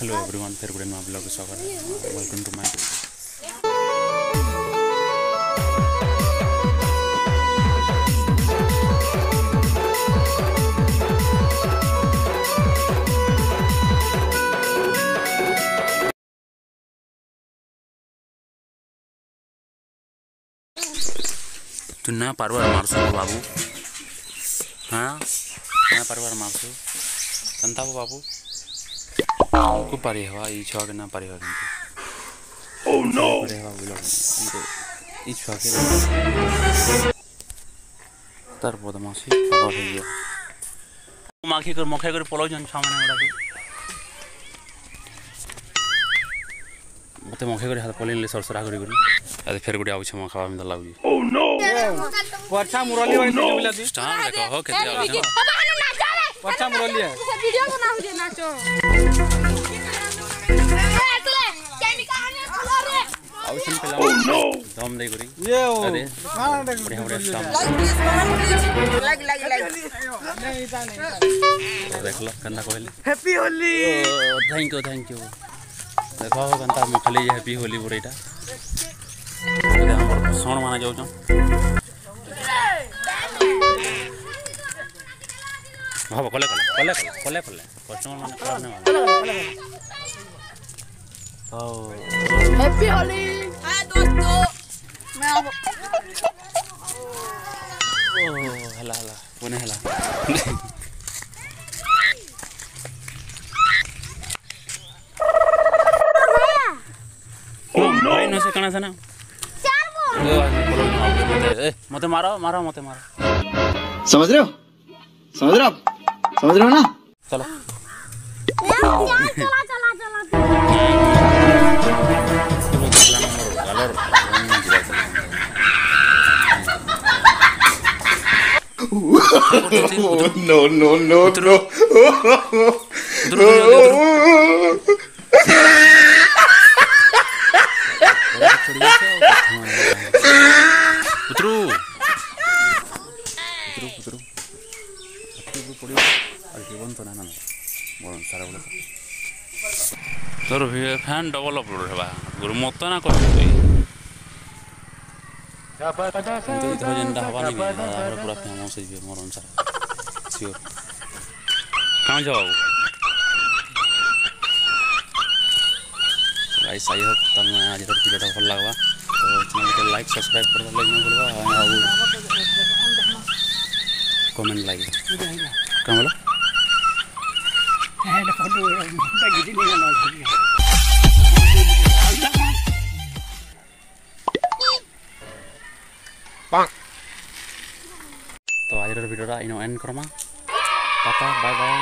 Hello everyone, फिर good morning blog स्वागत है। वेलकम टू माय तू ना पारवार मारसो बाबू। हाँ ना पारवार मारसो कंता बाबू को पारी हवा ई छवा के ना पारी हवा किंतु ओह नो पारी हवा बोलो किंतु ई छवा के तार बदमाशी पागल हो गया माखी कर मखे कर पलो जन सामने उड़ा के मते मखे कर हाथ पलिन ले सरसरा करी अरे फिर गुडी आउ छ खावा में दलाउ जी ओह नो परछा मुरली वाली वीडियो मिला दी स्टार देखो हो केते आउ छ परछा मुरली है वीडियो बना हो जे नाचो आउ छ पहला ओह नो दम दे करी ये अरे हां देख बढ़िया बढ़िया स्टार लग देख लो कंदा कहले हैप्पी होली थैंक यू देखो हो कंता म खाली हैप्पी होली बुरेटा अरे हमर सोण माना जाउ छ भाव कले कस्टमर माने करने ओ हैप्पी होली हां दोस्तों मैं अब ओ हला कोने हला ओ नो भाई न से कना सना चार बोल मते मारो मते मारो समझ रहे हो ना चलो no उतरू तोर फैन डबल अपलोड है गुरु मत ना कर जेनटा हवा नहीं पूरा फेमस है मोर अनुसार सियोर कहाँ जाओ गाइस आई होप तुम आज वीडियो भल लगवा तो चैनल को लाइक सब्सक्राइब करवा लाइक बोलवा कमेंट लाइक कहाँ बोला तो आज वीडियो इन एंड करमा टाटा बाय बाय